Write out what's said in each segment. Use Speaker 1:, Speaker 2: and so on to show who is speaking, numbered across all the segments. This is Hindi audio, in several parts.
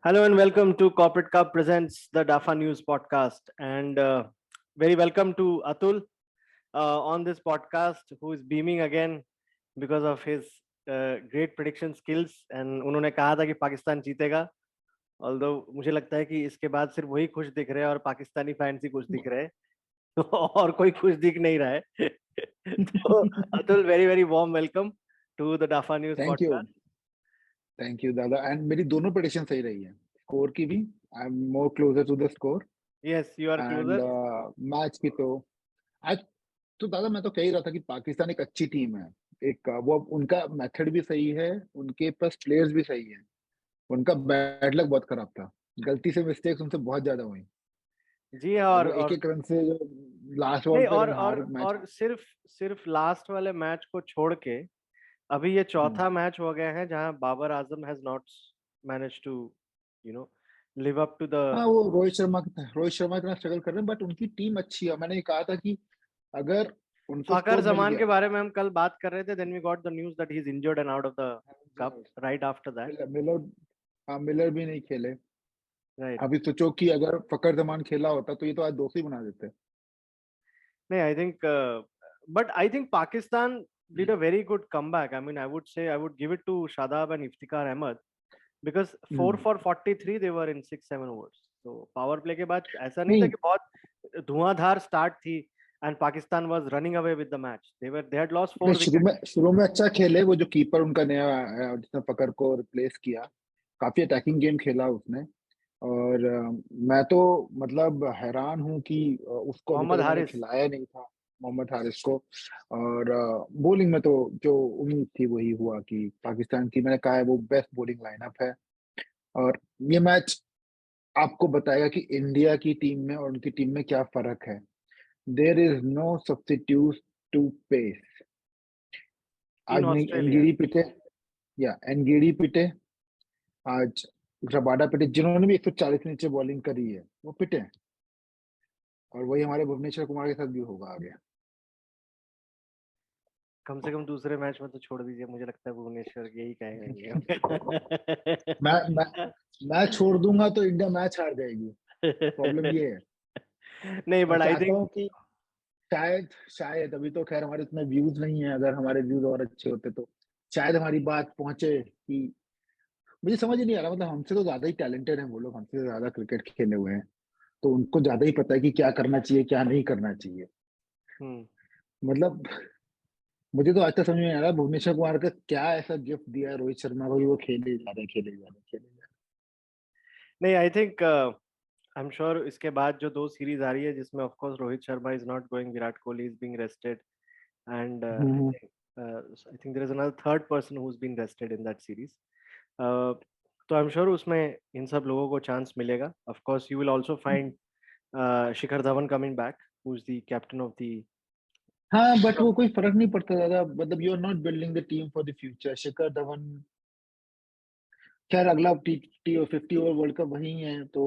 Speaker 1: Hello and welcome to Corporate Cup presents the DAFA News podcast. And very welcome to Atul on this podcast, who is beaming again because of his great prediction skills. And उन्होंने कहा था कि पाकिस्तान जीतेगा. Although मुझे लगता है कि इसके बाद सिर्फ वही खुश दिख रहे हैं और पाकिस्तानी फैंस ही खुश दिख रहे हैं और कोई खुश दिख नहीं रहा है. तो Atul, very very warm welcome to the DAFA News
Speaker 2: thank you
Speaker 1: podcast.
Speaker 2: Thank you दादा एंड मेरी दोनों प्रेडिक्शन सही रही है स्कोर की भी I am more closer to the score
Speaker 1: Yes, you are
Speaker 2: and
Speaker 1: closer.
Speaker 2: Match की तो आज तो दादा मैं तो कह ही रहा था कि पाकिस्तान एक अच्छी टीम है एक वो उनका मेथड भी सही है उनके पास प्लेयर्स भी सही है उनका बैड लक बहुत खराब था गलती से मिस्टेक्स उनसे बहुत ज्यादा हुई
Speaker 1: जी हाँ,
Speaker 2: और
Speaker 1: और
Speaker 2: वो एक एक रन से जो लास्ट
Speaker 1: नहीं,
Speaker 2: बॉल पे
Speaker 1: और
Speaker 2: अगर
Speaker 1: और
Speaker 2: हार मैच
Speaker 1: और सिर्फ सिर्फ लास्ट वाले मैच को छोड़ के अभी ये चौथा मैच हो गया है जहां Babar Azam has not manage to you know live up to the.
Speaker 2: हाँ वो रोहित शर्मा इतना स्ट्रगल कर रहे हैं बट उनकी टीम अच्छी है मैंने ये कहा था कि अगर उनको
Speaker 1: फाकर
Speaker 2: स्कोर मिल
Speaker 1: जमान के
Speaker 2: गया
Speaker 1: बारे में हम कल बात कर रहे थे. Then we got the news that he is injured and out of the cup right after that.
Speaker 2: Miller Miller भी नहीं खेले
Speaker 1: राइट.
Speaker 2: अभी सोचो कि अगर फकर जमान खेला होता तो ये तो आज दोस्त ही बना देते
Speaker 1: नहीं, I think but I think Pakistan did a very good comeback. I mean, I would say I would give it to Shadab and Iftikhar Ahmed because 4 for 43 they were in 6-7 overs. So power play के बाद ऐसा नहीं था
Speaker 2: नहीं
Speaker 1: कि बहुत धुआंधार स्टार्ट थी and Pakistan was running away with the match. They had lost 4
Speaker 2: नहीं
Speaker 1: wickets.
Speaker 2: शुरू में अच्छा खेले वो जो कीपर उनका नया आया, जिसने फकर को रिप्लेस किया काफी अटैकिंग गेम खेला उसने और मैं तो मतलब हैरान हूं कि उसको अभी
Speaker 1: मोहम्मद
Speaker 2: तक उन्होंने
Speaker 1: हारिस.
Speaker 2: खिलाया नहीं था मोहम्मद हारिस को और बॉलिंग में तो जो उम्मीद थी वही हुआ कि पाकिस्तान की मैंने कहा है वो बेस्ट बॉलिंग लाइनअप है और ये मैच आपको बताएगा कि इंडिया की टीम में और उनकी टीम में क्या फर्क है there is no substitute to pace
Speaker 1: in
Speaker 2: आज नहीं
Speaker 1: ऑस्ट्रेलिया.
Speaker 2: एनगीडी पिटे या एनगीडी पिटे आज रबाडा पिटे जिन्होंने भी 140 के नीचे बॉलिंग करी है वो पिटे और वही हमारे भुवनेश्वर कुमार के साथ भी होगा आगे
Speaker 1: कम से कम दूसरे मैच में तो छोड़ दीजिए. मुझे लगता है भुवनेश्वर यही कहेंगे.
Speaker 2: मैं मैं मैं छोड़ दूंगा तो इंडिया मैच हार जाएगी प्रॉब्लम ये है
Speaker 1: नहीं,
Speaker 2: मैं
Speaker 1: बट आई
Speaker 2: चाहता
Speaker 1: थिंक
Speaker 2: हूँ कि शायद शायद अभी तो खैर हमारे इतने व्यूज नहीं है अगर हमारे व्यूज और अच्छे होते तो शायद हमारी बात पहुंचे कि मुझे समझ ही नहीं आ रहा मतलब हमसे तो ज्यादा ही टैलेंटेड हैं वो लोग हमसे तो ज्यादा क्रिकेट खेले हुए हैं तो उनको ज्यादा ही पता है कि क्या करना चाहिए क्या नहीं करना चाहिए मतलब मुझे तो आज तक समझ में नहीं आ रहा भुवनेश्वर कुमार का क्या ऐसा गिफ्ट दिया है रोहित शर्मा को कि वो खेले जा रहे खेले जा रहे खेले जा
Speaker 1: नहीं, I think I am sure इसके बाद जो दो सीरीज आ रही है जिसमें of course Rohit Sharma is not going, Virat Kohli is being rested and
Speaker 2: रहे
Speaker 1: I think there is another third person who is been rested in that series. तो आई एम श्योर उसमें इन सब लोगों को चांस मिलेगा. Of course you will also find Shikhar Dhawan coming back, who is the captain of the.
Speaker 2: हाँ बट वो कोई फर्क नहीं पड़ता दादा मतलब you are not building the team for the future Shikhar Dhawan खैर अगला T T 50 over world cup वही है तो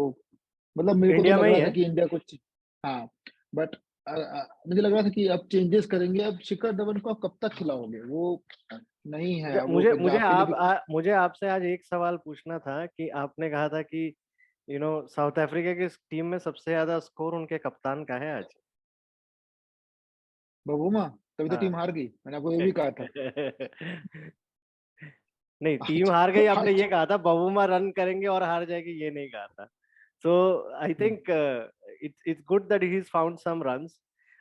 Speaker 2: मतलब मेरे को तो
Speaker 1: इंडिया
Speaker 2: लग
Speaker 1: में ही
Speaker 2: रहा था
Speaker 1: है.
Speaker 2: कि इंडिया कुछ हाँ बट मुझे लग रहा था कि अब चेंजेस करेंगे अब शिखर धवन को आप कब तक खिलाओगे वो नहीं है वो
Speaker 1: मुझे मुझे
Speaker 2: पंजाब के लिए भी
Speaker 1: मुझे आपसे आज एक सवाल पूछना था कि आपने कहा था कि साउथ अफ्रीका की टीम में सबसे ज्यादा स्कोर उनके कप्तान का है आज.
Speaker 2: बबूमा तभी तो
Speaker 1: हाँ.
Speaker 2: टीम हार गई मैंने आपको ये भी कहा था
Speaker 1: नहीं, टीम
Speaker 2: आज
Speaker 1: हार गई आपने
Speaker 2: आज
Speaker 1: ये कहा था. बबूमा रन करेंगे और हार जाएगी ये नहीं कहा था. So I think it's good that he found some runs.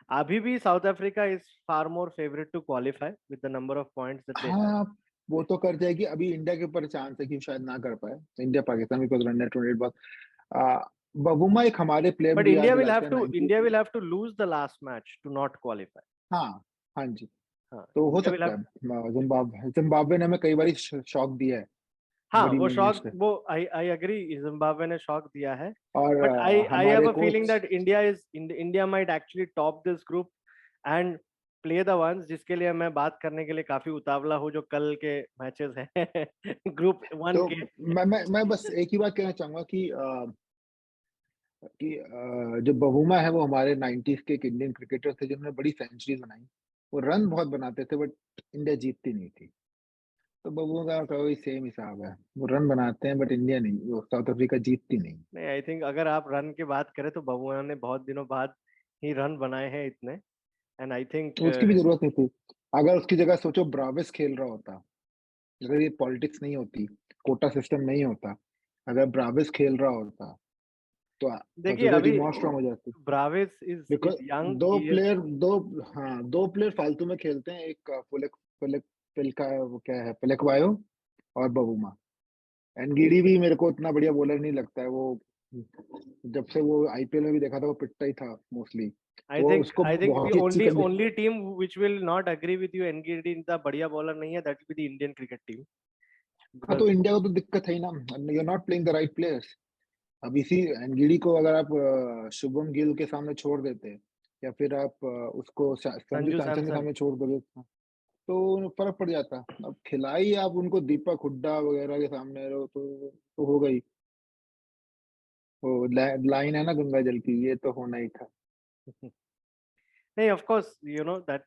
Speaker 1: अभी भी South Africa is far more favourite to qualify with the number of points that they have.
Speaker 2: हाँ वो तो कर जाएगी अभी इंडिया के ऊपर चांस है कि शायद ना कर पाए India Pakistan because run rate बहुत बबूमा एक हमारे प्लेयर
Speaker 1: बट
Speaker 2: मुझे याद दिलाते हैं 90
Speaker 1: India will have to lose the last match to not qualify.
Speaker 2: हाँ हाँ जी
Speaker 1: हाँ,
Speaker 2: तो हो
Speaker 1: इंडिया विल
Speaker 2: सकता
Speaker 1: हैव.
Speaker 2: है जिम्बाब्वे ने हमें कई बार शॉक दिया है
Speaker 1: हाँ,
Speaker 2: बड़ी
Speaker 1: वो
Speaker 2: मूवमेंट्स
Speaker 1: शॉक,
Speaker 2: पे
Speaker 1: वो आई एग्री, जिम्बाब्वे ने शॉक दिया है.
Speaker 2: और
Speaker 1: बट आई
Speaker 2: हमारे
Speaker 1: have a feeling
Speaker 2: coach
Speaker 1: that India might actually top this group and play the ones जिसके लिए मैं बात करने के लिए काफी उतावला हूँ, जो कल के मैचेस हैं ग्रुप वन
Speaker 2: तो
Speaker 1: के.
Speaker 2: मैं बस एक ही बात कहना चाहूंगा कि जो बबूमा है वो हमारे 90s के एक इंडियन क्रिकेटर थे जिन्होंने बड़ी सेंचुरीज बनाई वो रन बहुत बनाते थे बट इंडिया जीतती नहीं थी तो बबुआ का वही सेम हिसाब है, वो रन बनाते हैं बट इंडिया नहीं, वो साउथ अफ्रीका जीतती नहीं।
Speaker 1: नहीं, आई थिंक अगर आप रन की बात करें तो बबुआ ने बहुत दिनों बाद ही रन बनाए हैं इतने। एंड आई थिंक
Speaker 2: तो उसकी भी जरूरत नहीं थी। अगर उसकी जगह सोचो ब्राविस खेल रहा होता, अगर ये पॉलिटिक्स नहीं होती, कोटा सिस्टम नहीं होता, अगर ब्राविस खेल रहा होता तो
Speaker 1: देखिए
Speaker 2: ऑस्ट्रेलिया
Speaker 1: अभी
Speaker 2: टीम और स्ट्रांग हो जाती।
Speaker 1: ब्राविस इज
Speaker 2: बिकॉज
Speaker 1: यंग,
Speaker 2: दो
Speaker 1: ही इज।
Speaker 2: प्लेयर दो हाँ, दो प्लेयर फालतू में खेलते हैं, एक पुलेक पुलेक पिलका, वो क्या है, पिलकवायो और बबूमा। एनगीडी भी मेरे को उतना बढ़िया बॉलर नहीं लगता है वो, जब से वो आईपीएल में भी देखा था वो पिटता ही था मोस्टली।
Speaker 1: आई
Speaker 2: वो
Speaker 1: थिंक
Speaker 2: उसको
Speaker 1: आई थिंक दी
Speaker 2: बहुत ही अच्छी
Speaker 1: ओनली
Speaker 2: कंडी।
Speaker 1: Only team which will not agree with you Ngidi इतना बढ़िया बॉलर नहीं है, that will be the Indian cricket team.
Speaker 2: हाँ,
Speaker 1: बिकॉज
Speaker 2: तो इंडिया को तो दिक्कत है ही ना, you are not playing the right players. अब इसी एनगीडी को अगर आप शुभम गिल के सामने छोड़ देते, या फिर आप उसको संजू
Speaker 1: संजू
Speaker 2: सैमसन के
Speaker 1: सैमसन।
Speaker 2: सामने छोड़ दोगे, तो फर्क पड़ जाता। अब खिलाई आप उनको दीपक हुड्डा वगैरह के सामने रहो तो हो गई। वो लाइन है ना गंगा जल की, ये तो होना ही था।
Speaker 1: Hey, of course, you know that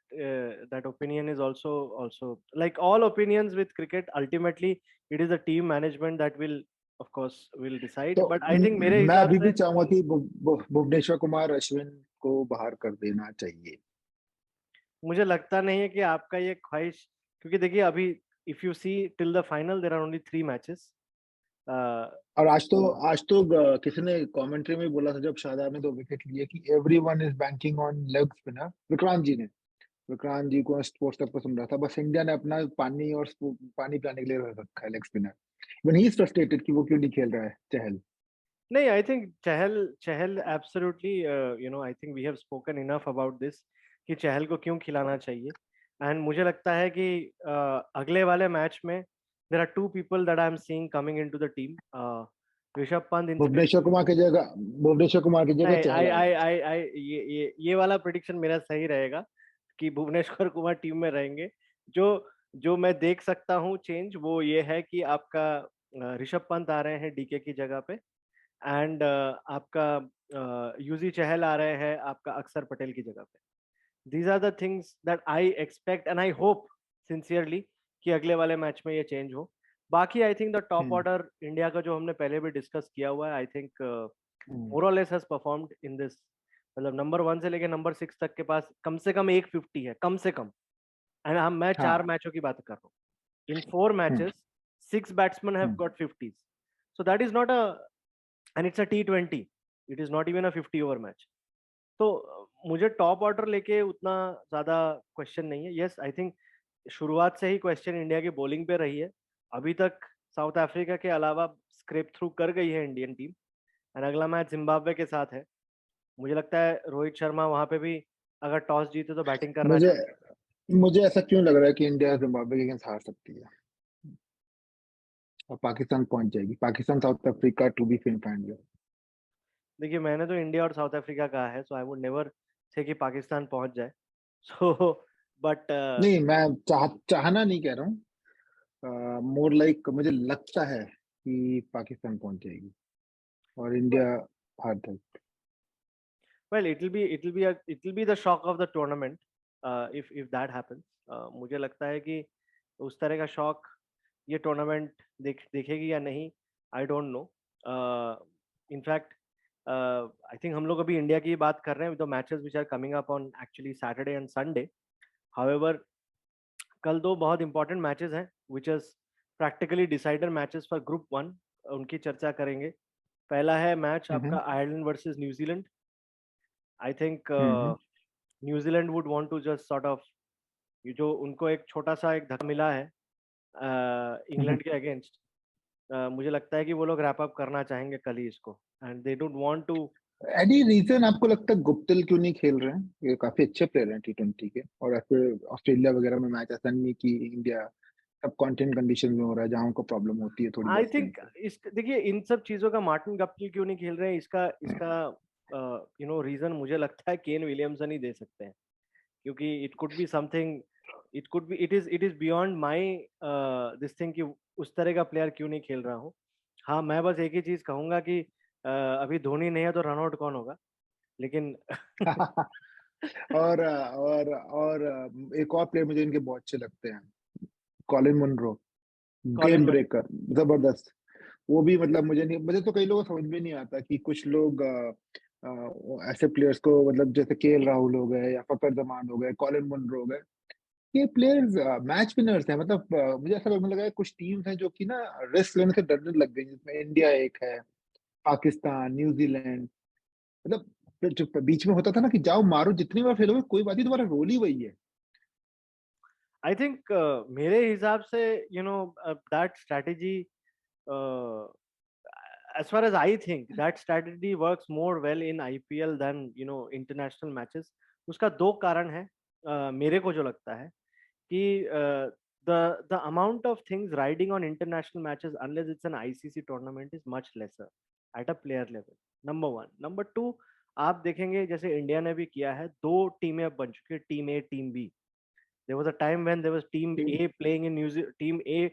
Speaker 1: that opinion is also like all opinions with cricket. Ultimately, it is the team management that will, of course, will decide.
Speaker 2: तो
Speaker 1: But I think मेरे
Speaker 2: मैं
Speaker 1: हिसाब
Speaker 2: अभी भी
Speaker 1: से
Speaker 2: चाहूंगा कि भुवनेश्वर कुमार अश्विन को बाहर कर देना चाहिए।
Speaker 1: मुझे लगता नहीं है कि आपका ये ख्वाहिश, क्योंकि देखिए अभी if you see till the final there are only 3 matches.
Speaker 2: और आज तो किसी ने कमेंट्री में बोला था जब शादाब ने 2 विकेट लिए कि everyone is banking on leg spinner. Vikrant ji को स्पोर्ट्स तक पसंद रहा था, बस इंडिया ने अपना पानी और पानी पिलाने के लिए रख रखा है leg spinner. Even he is frustrated कि वो क्यों नहीं खेल रहा है चहल।
Speaker 1: नहीं, I think Chahal Chahal absolutely, you know, I think we have spoken enough about this कि चहल को क्यों खिलाना चाहिए। एंड मुझे लगता है कि अगले वाले मैच में there are 2 people that I am seeing coming into the team. Rishabh Pant
Speaker 2: Bhuvneshwar Kumar की जगह भुवनेश्वर कुमार की जगह
Speaker 1: आई आई
Speaker 2: चहल
Speaker 1: आई
Speaker 2: आएगा।
Speaker 1: आई आई ये वाला प्रिडिक्शन मेरा सही रहेगा कि भुवनेश्वर कुमार टीम में रहेंगे। जो जो मैं देख सकता हूँ चेंज वो ये है कि आपका ऋषभ पंत आ रहे हैं डीके की जगह पे। एंड आपका यूजी चहल आ रहे हैं आपका अक्षर पटेल की जगह पे। These are the things that I expect and I hope sincerely कि अगले वाले मैच में ये चेंज हो। बाकी I think the top
Speaker 2: hmm.
Speaker 1: Order India का जो हमने पहले भी डिस्कस किया हुआ है, आई थिंक
Speaker 2: हम्म।
Speaker 1: मोर और less has performed in this. मतलब नंबर 1 से लेके नंबर 6 तक के पास कम से कम एक 50 है, कम से कम। एंड मैं चार
Speaker 2: हाँ।
Speaker 1: मैचों की बात कर रहा हूँ। इन 4 matches 6 batsmen have
Speaker 2: hmm.
Speaker 1: got 50s. So that is not a, and it's a T20. It is not even a 50 over match. तो मुझे टॉप ऑर्डर लेके उतना ज्यादा क्वेश्चन नहीं है। यस, आई थिंक शुरुआत से ही क्वेश्चन इंडिया की बॉलिंग पे रही है। अभी तक साउथ अफ्रीका के अलावा स्क्रेप थ्रू कर गई है इंडियन टीम। एंड अगला मैच जिम्बाब्वे के साथ है। मुझे लगता है रोहित शर्मा वहां पे भी अगर टॉस जीते तो बैटिंग करना
Speaker 2: मुझे
Speaker 1: चाहेंगे।
Speaker 2: मुझे ऐसा क्यों लग रहा है कि इंडिया जिम्बाब्वे के अगेंस्ट हार सकती है और पाकिस्तान पहुंच जाएगी, Pakistan South Africa to be semifinal.
Speaker 1: देखिए मैंने तो इंडिया और साउथ अफ्रीका कहा है, सो आई वुड नेवर से कि पाकिस्तान पहुंच जाए। सो बट
Speaker 2: नहीं, मैं चाहना नहीं कह रहा हूँ, मोर लाइक मुझे लगता है कि पाकिस्तान पहुंच जाएगी और इंडिया हार जाएगी।
Speaker 1: well, it will be the shock of the tournament if that happens. मुझे लगता है कि उस तरह का शॉक ये टूर्नामेंट देखेगी या नहीं, I don't know. In fact I think हम लोग अभी इंडिया की बात कर रहे हैं, the matches which are coming up on actually Saturday and Sunday. However कल दो बहुत इंपॉर्टेंट मैचेस हैं which is practically decider matches for group 1। उनकी चर्चा करेंगे। पहला है मैच
Speaker 2: हम्म।
Speaker 1: आपका Ireland versus New Zealand. I think
Speaker 2: hmm.
Speaker 1: New Zealand would want to just sort of, ये जो उनको एक छोटा सा एक धक्का मिला है
Speaker 2: हम्म।
Speaker 1: इंग्लैंड के अगेंस्ट, मुझे लगता है कि वो लोग रैप अप करना चाहेंगे कल ही इसको। And they don't want to.
Speaker 2: Any reason आपको लगता है गुप्तिल क्यों नहीं खेल रहे हैं? ये काफी अच्छे प्लेयर हैं T20 के, और ऐसे ऑस्ट्रेलिया वगैरह में मैच ऐसा नहीं है कि इंडिया सब कॉन्टेंट कंडीशन में हो रहा है जहां उनको प्रॉब्लम होती है थोड़ी
Speaker 1: आई
Speaker 2: बैटिंग
Speaker 1: थिंक
Speaker 2: से।
Speaker 1: इस देखिए इन सब चीजों का मार्टिन गप्टिल क्यों नहीं खेल रहे हैं, इसका इसका यू नो रीजन मुझे लगता है केन विलियमसन ही दे सकते हैं। क्योंकि it could be something, it is beyond my this thing कि उस तरह का प्लेयर क्यों नहीं खेल रहा हूँ। हाँ, मैं बस एक ही चीज कहूंगा कि अभी धोनी नहीं है तो रन आउट कौन होगा, लेकिन
Speaker 2: और एक और प्लेयर मुझे इनके बहुत अच्छे लगते हैं, Colin Munro.
Speaker 1: Colin
Speaker 2: game breaker जबरदस्त। वो भी मतलब मुझे तो कई लोगों को समझ में नहीं आता कि कुछ लोग ऐसे प्लेयर्स को मतलब जैसे केएल राहुल हो गए या फकर जमान हो गए, कॉलिन मुनरो हो गए, ये प्लेयर्स मैच विनर्स हैं। मतलब मुझे ऐसा लगने लगा है कुछ टीम्स हैं जो कि ना रिस्क लेने से डरने लग गई, जिसमें इंडिया एक है, पाकिस्तान, न्यूजीलैंड। मतलब फिर जो बीच में होता था ना कि जाओ मारो, जितनी बार फेल हो कोई बात नहीं, तुम्हारा रोल ही वही है।
Speaker 1: आई थिंक मेरे हिसाब say that strategy as far as I think that strategy works more well in IPL than international matches. उसका दो कारण है मेरे को जो लगता है कि the amount of things riding on international matches unless it's an ICC tournament is much lesser at a player level. Number one. Number two, आप देखेंगे जैसे इंडिया ने भी किया है, दो टीमें अब बन चुकी है, team A team B. There was a time when there was team
Speaker 2: team
Speaker 1: A playing in New Zealand, team A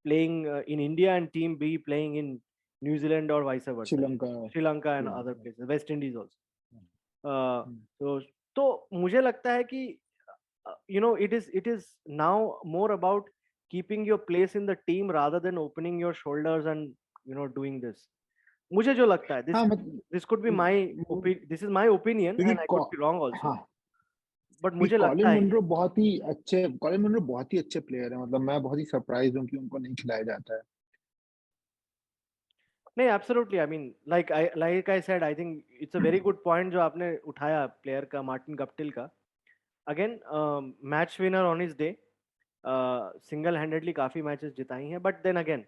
Speaker 1: playing in India and team B playing in New Zealand or vice versa.
Speaker 2: Sri Lanka.
Speaker 1: Sri Lanka and
Speaker 2: या,
Speaker 1: other places, West Indies also. Uh,
Speaker 2: हम्म,
Speaker 1: तो मुझे लगता है कि it is now more about keeping your place in the team rather than opening your shoulders and doing this. मुझे जो लगता है
Speaker 2: हाँ
Speaker 1: this could be my opinion. This is my opinion
Speaker 2: क्योंकि
Speaker 1: and I could be wrong also.
Speaker 2: हाँ,
Speaker 1: But
Speaker 2: कि
Speaker 1: मुझे लगता है ये.
Speaker 2: कॉलिन मुनरो बहुत ही अच्छे प्लेयर है। मतलब मैं बहुत ही सरप्राइज हूँ कि उनको नहीं खिलाया जाता है।
Speaker 1: नहीं, absolutely, I mean like I said, I think it's a very good point जो आपने उठाया प्लेयर का, मार्टिन गप्टिल का. Again match winner on his day, single handedly काफी मैचेस जिताई हैं, but then again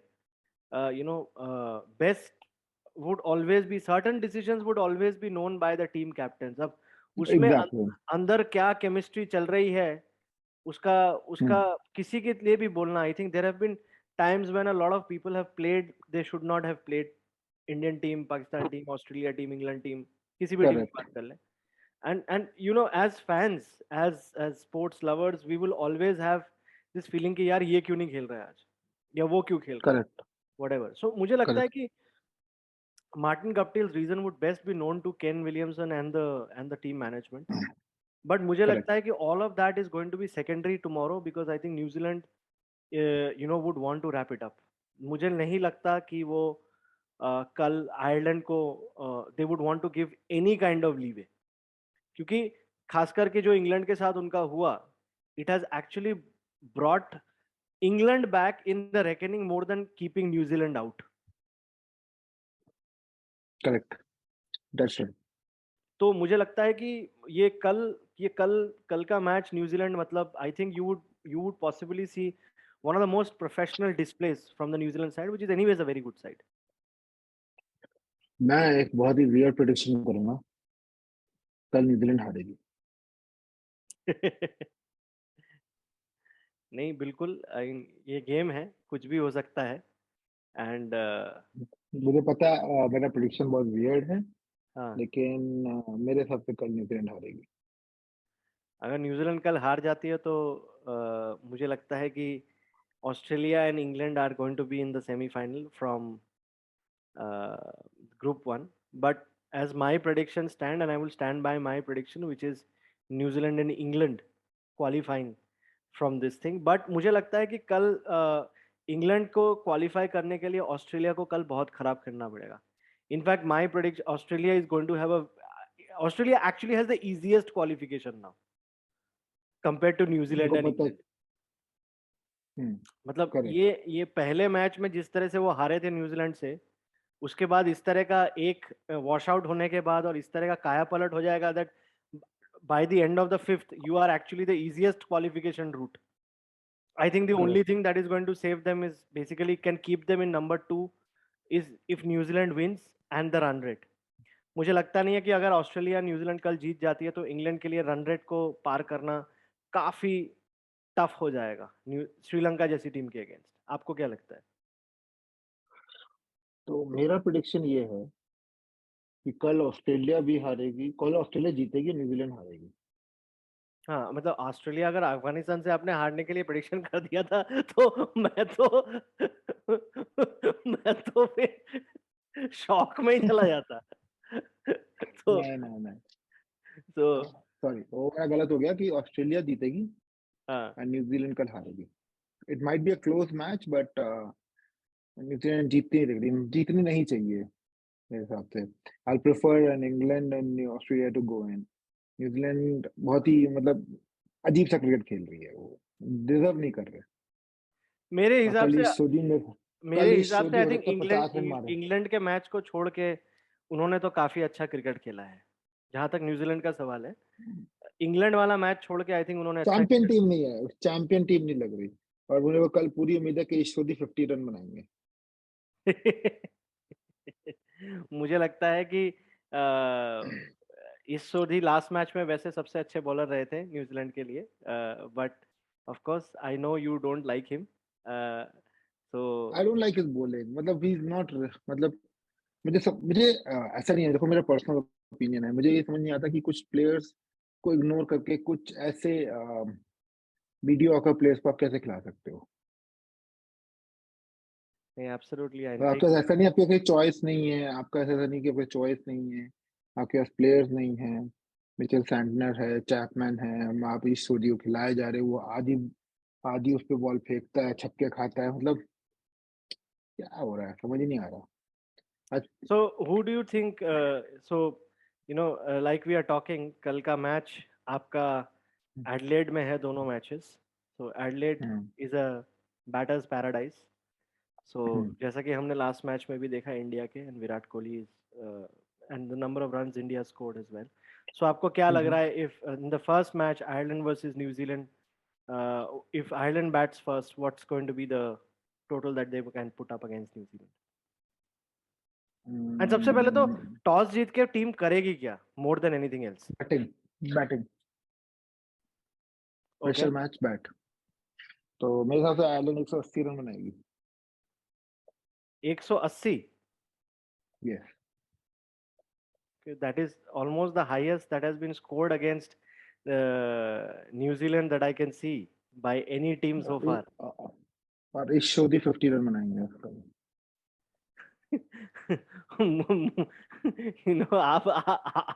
Speaker 1: best would always be, certain decisions would always be known by the team captains. अब उसमें
Speaker 2: एग्जैक्टली।
Speaker 1: अंदर क्या केमिस्ट्री चल रही है उसका उसका किसी के लिए भी बोलना, I think there have been times when a lot of people have played they should not have played. Indian team, Pakistan team, Australia team, England team, किसी भी टीम की
Speaker 2: करेक्ट।
Speaker 1: बात कर लें. And as fans, as sports lovers, we will always have this feeling कि यार ये क्यों नहीं खेल रहा है आज, या वो क्यों खेल रहा है,
Speaker 2: करेक्ट।
Speaker 1: whatever. So मुझे लगता है
Speaker 2: करेक्ट।
Speaker 1: कि Martin Guptill's reason would best be known to Ken Williamson and the team management. But मुझे लगता है
Speaker 2: करेक्ट।
Speaker 1: कि all of that is going to be secondary tomorrow because I think New Zealand would want to wrap it up. मुझे नहीं लगता कि वो कल आयरलैंड को they would want to give any kind of leeway, क्योंकि खास करके जो इंग्लैंड के साथ उनका हुआ, it has actually brought England back in the reckoning more than keeping New Zealand out.
Speaker 2: Correct. That's right.
Speaker 1: तो मुझे लगता है कि ये कल कल का मैच न्यूजीलैंड, मतलब I think you would possibly see one of the most professional displays from the New Zealand side, which is anyways a very good side.
Speaker 2: मैं एक बहुत ही वियर्ड प्रेडिक्शन करूंगा, कल न्यूजीलैंड हारेगी।
Speaker 1: नहीं, बिल्कुल, ये गेम है, कुछ भी हो सकता है. एंड
Speaker 2: मुझे पता है मेरा प्रेडिक्शन बहुत वियर्ड है,
Speaker 1: हाँ,
Speaker 2: लेकिन मेरे हिसाब से कल न्यूजीलैंड हारेगी।
Speaker 1: अगर न्यूजीलैंड कल हार जाती है तो मुझे लगता है कि Australia and England are going to be in the semifinal from group 1. But as my prediction stand, and I will stand by my prediction, which is New Zealand and England qualifying from this thing. But मुझे लगता है कि कल इंग्लैंड को क्वालिफाई करने के लिए ऑस्ट्रेलिया को कल बहुत खराब करना पड़ेगा. In fact my prediction, Australia actually has the easiest qualification now compare to New Zealand
Speaker 2: उनको
Speaker 1: एंड
Speaker 2: पता है।
Speaker 1: इंग्लैंड. मतलब
Speaker 2: करेक्ट।
Speaker 1: ये पहले मैच में जिस तरह से वो हारे थे न्यूजीलैंड से, उसके बाद इस तरह का एक वॉश आउट होने के बाद और इस तरह का काया पलट हो जाएगा, that by the end of the fifth you are actually the easiest qualification route. I think the only
Speaker 2: correct.
Speaker 1: Thing that is going to save them is basically can keep them in number 2 is if New Zealand wins and the run rate. मुझे लगता नहीं है कि अगर ऑस्ट्रेलिया न्यूजीलैंड कल जीत जाती है तो इंग्लैंड के लिए रन रेट को पार करना काफी टफ हो जाएगा श्रीलंका जैसी टीम के अगेंस्ट. आपको क्या लगता है?
Speaker 2: तो मेरा प्रेडिक्शन ये है कि कल ऑस्ट्रेलिया भी हारेगी, कल ऑस्ट्रेलिया जीतेगी, न्यूजीलैंड हारेगी।
Speaker 1: हाँ, मतलब ऑस्ट्रेलिया अगर अफगानिस्तान से आपने हारने के लिए प्रेडिक्शन कर दिया था तो मैं तो फिर शॉक में ही चला जाता. तो
Speaker 2: नहीं नहीं नहीं,
Speaker 1: तो
Speaker 2: सॉरी, वो मेरा गलत हो गया कि ऑस्ट्रेलिया जीतेगी
Speaker 1: हाँ,
Speaker 2: और न्यूजीलैंड कल हारेगी। It might be a close match but New Zealand जीतनी नहीं चाहिए मेरे हिसाब से। I prefer an England and Australia to go in. New Zealand बहुत ही मतलब अजीब सा क्रिकेट खेल रही है, वो डिजर्व नहीं कर रहे।
Speaker 1: मेरे
Speaker 2: और
Speaker 1: हिसाब
Speaker 2: कल
Speaker 1: से
Speaker 2: इस सोडी में
Speaker 1: मेरे
Speaker 2: कल इस
Speaker 1: हिसाब से
Speaker 2: सोडी
Speaker 1: आई
Speaker 2: हो
Speaker 1: थिंक
Speaker 2: सकता है
Speaker 1: इंग्लैंड
Speaker 2: 50 रन मारे।
Speaker 1: इंग्लैंड के मैच को छोड़ के उन्होंने तो काफी अच्छा क्रिकेट खेला है। जहां तक न्यूजीलैंड का सवाल है, इंग्लैंड वाला मैच छोड़ के आई थिंक उन्होंने अच्छा
Speaker 2: चैंपियन टीम नहीं है, चैंपियन टीम नहीं लग रही। और मुझे वो कल पूरी उम्मीद है कि इस सोडी 50 रन बनाएंगे।
Speaker 1: मुझे लगता है कि इस सोधी लास्ट मैच में वैसे सबसे अच्छे बॉलर रहे थे न्यूजीलैंड के लिए, but of course I know you don't like him, so
Speaker 2: I don't like his bowling, मतलब ही इज नॉट, मतलब मुझे ऐसा नहीं है, देखो मेरा पर्सनल ओपिनियन है, मुझे ये समझ नहीं आता कि कुछ प्लेयर्स को इग्नोर करके कुछ ऐसे मीडियोकर प्लेयर्स को आप कैसे खिला सकते हो।
Speaker 1: एब्सोल्युटली आई
Speaker 2: तो आपके
Speaker 1: थिंक
Speaker 2: पास ऐसा नहीं, आपके कोई चॉइस नहीं है, आपका ऐसा नहीं कि आपके चॉइस नहीं है, आपके पास प्लेयर्स नहीं है। मिचेल सैंटनर है, चैपमैन है, आप इस सोडी को खिलाए जा रहे हो, वो आधी आधी उस पे बॉल फेंकता है, छक्के खाता है, मतलब क्या हो रहा है समझ ही नहीं आ रहा। आज
Speaker 1: so who do you think, so you know like we are talking, कल का मैच आपका एडलेड में है, दोनों matches. So Adelaide
Speaker 2: hmm
Speaker 1: is a batters paradise. So
Speaker 2: hmm
Speaker 1: जैसा कि हमने लास्ट मैच में भी देखा इंडिया के, and Virat Kohli is and the number of runs India scored as well. So आपको क्या लग
Speaker 2: हम्म।
Speaker 1: रहा है, if in the first match Ireland versus New Zealand, if Ireland bats first, what's going to be the total that they can put up against New Zealand? And सबसे पहले तो टॉस जीत के टीम करेगी क्या, more than anything else?
Speaker 2: Batting batting
Speaker 1: okay,
Speaker 2: special match bat. तो मेरे हिसाब से आयरलैंड 180 रन बनाएगी।
Speaker 1: 180?
Speaker 2: Yes.
Speaker 1: That is almost the highest that has been scored against New Zealand that I can see by any team so far.
Speaker 2: और इस शोधी 50 रन बनाएंगे।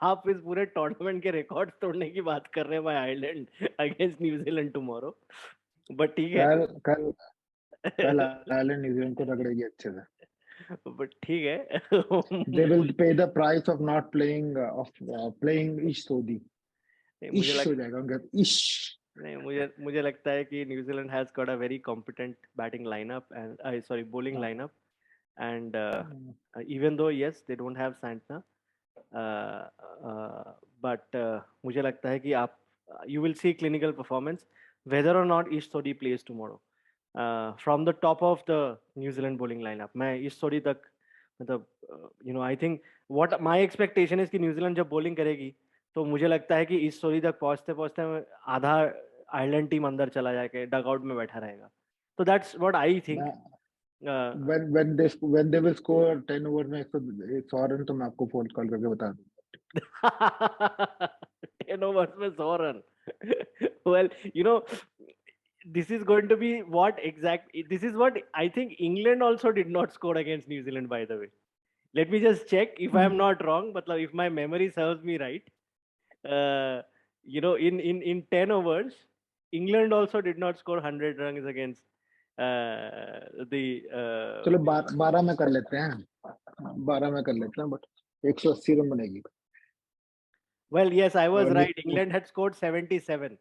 Speaker 1: आप इस पूरे टूर्नामेंट के रिकॉर्ड तोड़ने की बात कर रहे हैं भाई, Ireland against New Zealand tomorrow, but ठीक है।
Speaker 2: कल कल कल आयरलैंड न्यूजीलैंड को रगड़ेगी अच्छे से।
Speaker 1: बट ठीक है।
Speaker 2: दे विल
Speaker 1: मुझे
Speaker 2: pay the price of not playing of playing Ish Sodhi.
Speaker 1: मुझे
Speaker 2: ईश
Speaker 1: लग
Speaker 2: हो जाएगा उनका ईश।
Speaker 1: नहीं, मुझे लगता है कि New Zealand has got a very competent batting lineup and sorry bowling lineup, and even though yes they don't have Santner, uh, but मुझे लगता है कि आप you will see clinical performance whether or not Ish Sodhi plays tomorrow, from the top of the New Zealand bowling lineup। मैं इस सोडी तक मतलब I think what my expectation is कि न्यूजीलैंड जब bowling करेगी तो मुझे लगता है कि इस सोडी तक पहुंचते पहुंचते आधा आयरलैंड टीम अंदर चला जाके डगआउट में बैठा रहेगा। तो that's what I think.
Speaker 2: when they will score 10 over में 100 रन, तो मैं आपको फोन कॉल करके बता दूं।
Speaker 1: 10 overs में 100 run। Well, this is going to be this is what I think England also did not score against New Zealand, by the way. Let me just check if I am not wrong, but if my memory serves me right, uh, in 10 overs, England also did not score 100 runs against the
Speaker 2: चलो 12 में कर लेते हैं, 12 में कर लेते हैं, बट 180 रन बनेगी।
Speaker 1: well, yes, I was
Speaker 2: और
Speaker 1: right. England had scored 77.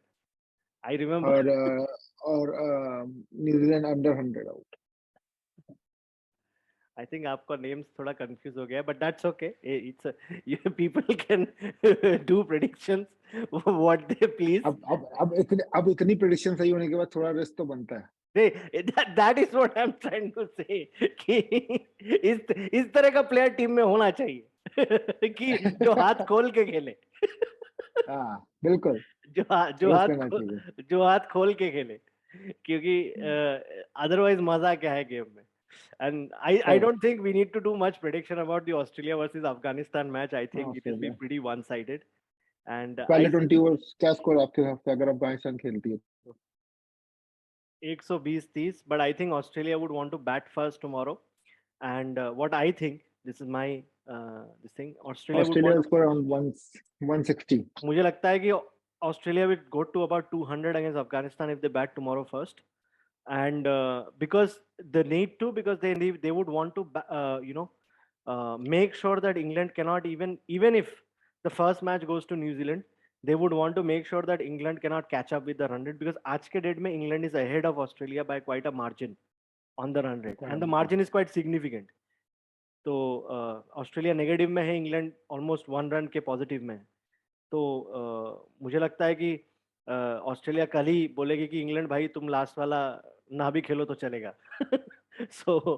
Speaker 1: I remember।
Speaker 2: और और New Zealand under 100 out.
Speaker 1: I think आपका names थोड़ा confuse हो गया, but that's okay. People can do predictions what they please.
Speaker 2: अब इतनी प्रेडिक्शन सही होने के बाद थोड़ा रिस्क तो बनता है।
Speaker 1: That is what I'm trying to say कि इस तरह का प्लेयर टीम में होना चाहिए कि जो हाथ खोल के खेले।
Speaker 2: हाँ बिल्कुल, ट्रस्ट करना चाहिए।
Speaker 1: जो हाथ खोल के खेले, क्योंकि अदरवाइज मजा क्या है गेम में। And I
Speaker 2: सही
Speaker 1: don't think we need to do much prediction about the Australia versus Afghanistan match. I think it will be
Speaker 2: Australia
Speaker 1: pretty one-sided. And I
Speaker 2: पहले
Speaker 1: see
Speaker 2: 20 ओवर क्या स्कोर आपके हिसाब से, अगर अफगानिस्तान खेलती है तो?
Speaker 1: 120-30, but I think Australia would want to bat first tomorrow. And what I think, this is my this thing, Australia would
Speaker 2: Australia
Speaker 1: want to,
Speaker 2: score around 160।
Speaker 1: मुझे लगता है कि Australia will go to about 200 against Afghanistan if they bat tomorrow first. and because they would want to make sure that England cannot even if the first match goes to New Zealand, they would want to make sure that England cannot catch up with the run rate, because आज के डेट में England is ahead of Australia by quite a margin on the run rate, and the margin is quite significant. तो ऑस्ट्रेलिया नेगेटिव में है, इंग्लैंड ऑलमोस्ट 1 रन के पॉजिटिव में है। तो मुझे लगता है कि ऑस्ट्रेलिया कल ही बोलेगी कि इंग्लैंड भाई तुम लास्ट वाला ना भी खेलो तो चलेगा। So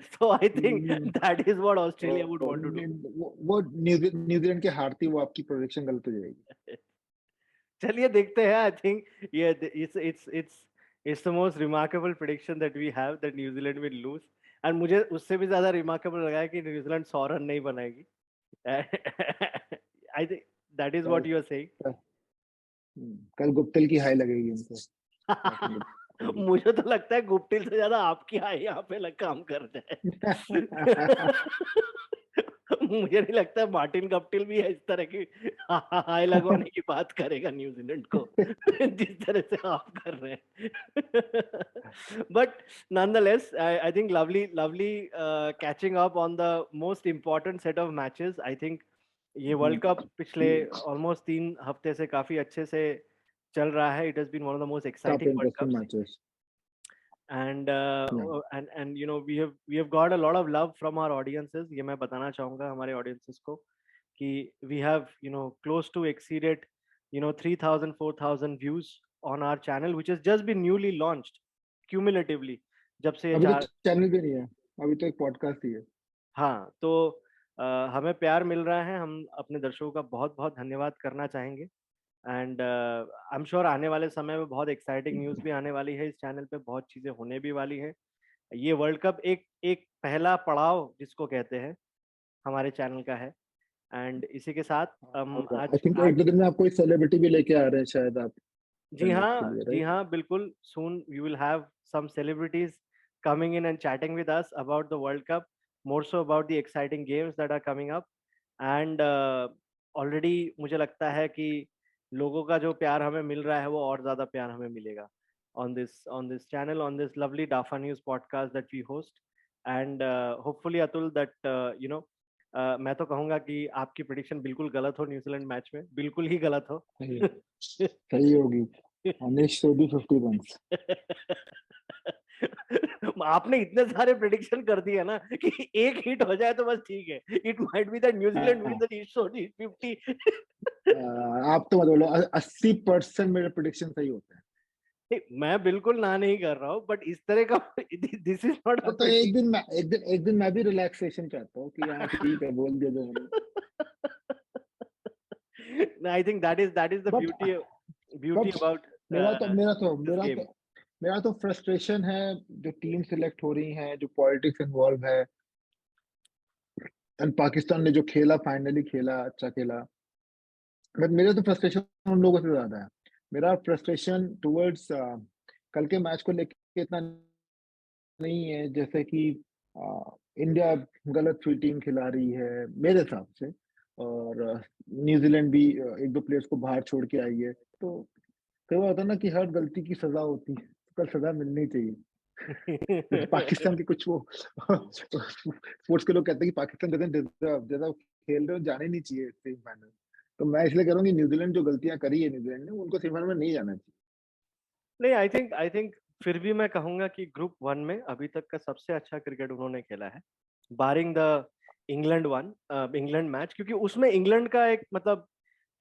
Speaker 1: so I think that is what Australia would want to do.
Speaker 2: वो न्यूजीलैंड के हारती वो आपकी प्रोडिक्शन गलत हो जाएगी।
Speaker 1: चलिए देखते हैं। आई थिंक ये it's the most remarkable prediction that we have, that New Zealand will lose, and मुझे उससे भी ज्यादा रिमार्केबल लगा है कि न्यूजीलैंड 100 रन नहीं बनाएगी। I think that is what you are saying.
Speaker 2: कल गुप्तिल की हाई लगेगी इनको।
Speaker 1: मुझे तो लगता है गुप्तिल से ज्यादा आपकी हाई यहाँ पे काम कर जाए। मुझे नहीं लगता है मार्टिन गप्टिल भी इस तरह की हाई लगवाने की बात करेगा न्यूजीलैंड को जिस तरह से आप कर रहे हैं। But nonetheless, I think lovely catching up on the most important set of matches. I think ये वर्ल्ड कप पिछले ऑलमोस्ट 3 हफ्ते से काफी अच्छे से चल रहा है। It has been one of the most exciting world cups,
Speaker 2: matches
Speaker 1: and and you know we have got a lot of love from our audiences। ये मैं बताना चाहूंगा हमारे audiences को कि we have close to exceeded 3,000-4,000 views on our channel, which has just been newly launched cumulatively। जब से
Speaker 2: अभी तो चैनल भी नहीं है, अभी तो एक पॉडकास्ट ही है।
Speaker 1: हाँ, तो हमें प्यार मिल रहा है, हम अपने दर्शकों का बहुत बहुत धन्यवाद करना चाहेंगे। एंड आई एम श्योर आने वाले समय में बहुत एक्साइटिंग न्यूज़ भी आने वाली है, इस चैनल पे बहुत चीज़ें होने भी वाली है। ये वर्ल्ड कप एक पहला पड़ाव जिसको कहते हैं हमारे चैनल का है। एंड इसी के साथ हम
Speaker 2: आई थिंक एक दिन में आप कोई सेलिब्रिटी भी लेके आ रहे हैं शायद आप।
Speaker 1: जी हाँ, बिल्कुल। Soon we will have some celebrities coming in and chatting with us about the World Cup, more so about the exciting games that are coming up, and already मुझे लगता है कि लोगों का जो प्यार हमें मिल रहा है वो और ज़्यादा प्यार हमें मिलेगा on this channel, on this lovely Dafa News podcast that we host, and hopefully Atul that मैं तो कहूँगा कि आपकी प्रेडिक्शन बिल्कुल गलत हो, न्यूजीलैंड मैच में बिल्कुल ही गलत हो।
Speaker 2: सही होगी। अनिश तो भी 50 रन्स।
Speaker 1: आपने इतने सारे प्रेडिक्शन कर दिए ना कि एक हिट हो जाए तो बस ठीक है। It might B that New Zealand win the 50।
Speaker 2: आप तो मतलब 80% मेरे प्रेडिक्शन सही होते हैं।
Speaker 1: मैं बिल्कुल ना नहीं कर रहा हूँ, बट इस तरह का दिस इज नॉट
Speaker 2: तो एक दिन मैं भी रिलैक्सेशन चाहता हूँ कि हाँ ठीक है, बोल दिया जो मैंने।
Speaker 1: आई think that is the beauty about
Speaker 2: मेरा तो फ्रस्ट्रेशन है जो टीम सिलेक्ट हो रही है, जो पॉलिटिक्स इन्वॉल्व है, एंड पाकिस्तान ने जो खेला फाइनली खेला, अच्छा खेला, बट मेरा तो फ्रस्ट्रेशन उन लोगों से ज्यादा है। मेरा फ्रस्ट्रेशन टुवर्ड्स कल के मैच को लेके इतना नहीं है जैसे कि इंडिया गलत टीम खिला रही है मेरे हिसाब से, और न्यूजीलैंड भी एक दो प्लेयर्स को बाहर छोड़ के आई है। तो कई बार होता है ना कि हर गलती की सजा होती है, कल सजा मिलनी चाहिए। पाकिस्तान के कुछ वो स्पोर्ट्स के लोग कहते हैं कि पाकिस्तान जैसा खेल रहे हो जाने नहीं चाहिए सेमीफाइनल। तो मैं इसलिए कह रहा हूँ कि न्यूजीलैंड जो गलतियां करी है न्यूजीलैंड ने, उनको सेमीफाइनल में नहीं जाना चाहिए।
Speaker 1: नहीं, आई थिंक फिर भी मैं कहूंगा कि ग्रुप 1 में अभी तक का सबसे अच्छा क्रिकेट उन्होंने खेला है, बारिंग द इंग्लैंड मैच, क्योंकि उसमें इंग्लैंड का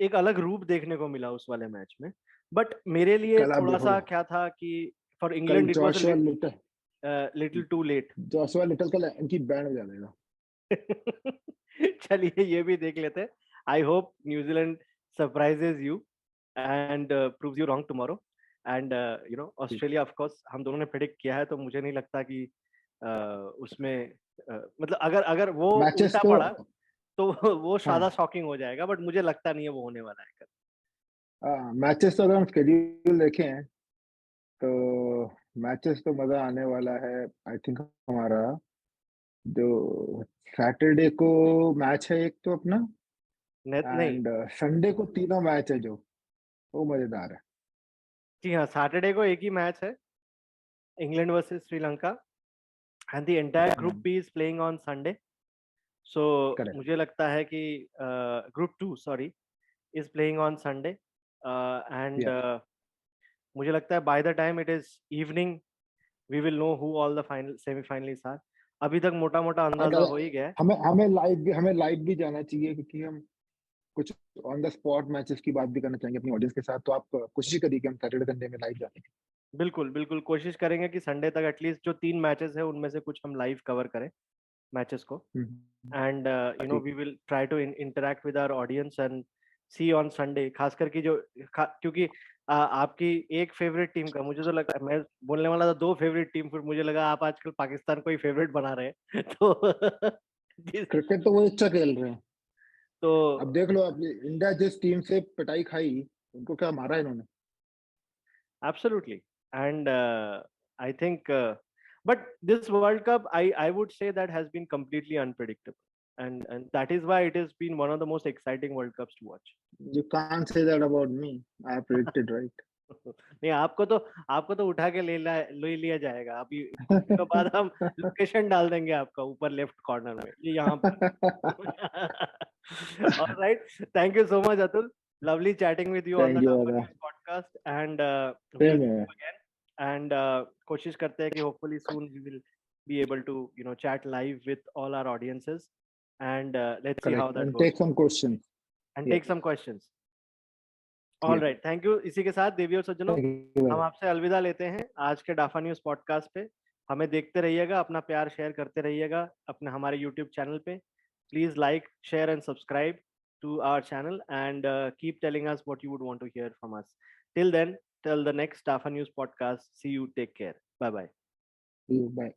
Speaker 1: एक अलग रूप देखने को मिला उस वाले मैच में। बट मेरे लिए थोड़ा सा क्या था कि for England it was little too late.
Speaker 2: Joshua Little का इनकी बैंड बजा देगा।
Speaker 1: चलिए ये भी देख लेते हैं। I hope New Zealand surprises you and proves you wrong tomorrow. And Australia of course हम दोनों ने प्रेडिक्ट किया है, तो मुझे नहीं लगता कि उसमें मतलब अगर वो उल्टा पड़ा तो वो ज्यादा शॉकिंग हो जाएगा, बट मुझे लगता नहीं है वो होने वाला है।
Speaker 2: मैचेस तो अगर हम स्केड्यूल देखें तो मैचेस तो मजा आने वाला है। आई थिंक हमारा जो सैटरडे को मैच है एक तो अपना, एंड संडे को तीनों मैच है जो वो मजेदार है।
Speaker 1: जी हाँ, सैटरडे को एक ही मैच है England versus Sri Lanka, and the entire
Speaker 2: Yeah,
Speaker 1: Group
Speaker 2: man.
Speaker 1: B is playing on Sunday. So
Speaker 2: Correct.
Speaker 1: मुझे लगता है कि Group 2, sorry, is playing on Sunday, and
Speaker 2: Yeah.
Speaker 1: मुझे लगता है by the time it is evening, we will know who all the final semi-finalists are. अभी तक मोटा मोटा अंदाजा
Speaker 2: अगर
Speaker 1: हो ही गया है.
Speaker 2: हमें लाइव भी जाना चाहिए, क्योंकि हम कुछ ऑन द स्पॉट मैचेस की बात भी करना चाहेंगे अपनी ऑडियंस के साथ। तो आप कोशिश करिए कि हम सैटरडे संडे में लाइव जाने की।
Speaker 1: बिल्कुल बिल्कुल कोशिश करेंगे कि संडे तक एटलीस्ट जो 3 मैचेस है उनमें से कुछ हम लाइव कवर करें मैचेस को. And you know,
Speaker 2: ठीक।
Speaker 1: we will try to interact with our audience and see on Sunday. खासकर कि जो क्योंकि आपकी एक फेवरेट टीम का, मुझे तो लगा, मैं बोलने वाला था 2 फेवरेट टीम, फिर मुझे लगा आप आजकल पाकिस्तान को ही फेवरेट बना रहे हैं. तो
Speaker 2: क्रिकेट तो वो अच्छा खेल रहे हैं।
Speaker 1: तो
Speaker 2: अब देख लो, अपनी इंडिया जिस टीम से पिटाई खाई, उनको क्या मारा इन्होंने।
Speaker 1: absolutely. And I think but this World Cup, I would say that has been completely unpredictable, and that is why it has been one of the most exciting World Cups to watch.
Speaker 2: You can't say that about me. I predicted right.
Speaker 1: नहीं, आपको तो उठा के ले लिया जाएगा अभी. कुछ दिनों बाद हम लोकेशन डाल देंगे आपका ऊपर लेफ्ट कॉर्नर में, ये यहाँ पर. Alright, thank you so much, Atul. Lovely chatting with you on the
Speaker 2: Thank you,
Speaker 1: Dafa
Speaker 2: brother.
Speaker 1: News podcast, and we'll
Speaker 2: Same
Speaker 1: see
Speaker 2: here.
Speaker 1: you again. And कोशिश करते हैं कि hopefully soon we will be able to, you know, chat live with all our audiences, and let's see how
Speaker 2: Correct.
Speaker 1: that
Speaker 2: And
Speaker 1: goes,
Speaker 2: take some questions.
Speaker 1: and
Speaker 2: Yes.
Speaker 1: take some questions. All
Speaker 2: Yes.
Speaker 1: right, thank you. इसी के साथ देवी और सज्जनों,
Speaker 2: Thank you,
Speaker 1: हम
Speaker 2: brother.
Speaker 1: आपसे अलविदा लेते हैं आज के डाफा न्यूज पॉडकास्ट पे. हमें देखते रहिएगा, अपना प्यार शेयर करते रहिएगा अपने हमारे यूट्यूब चैनल पे. Please like, share and subscribe to our channel, and keep telling us what you would want to hear from us. Till then, till the next Dafa News podcast, see you, take care, bye bye.
Speaker 2: See you. Bye.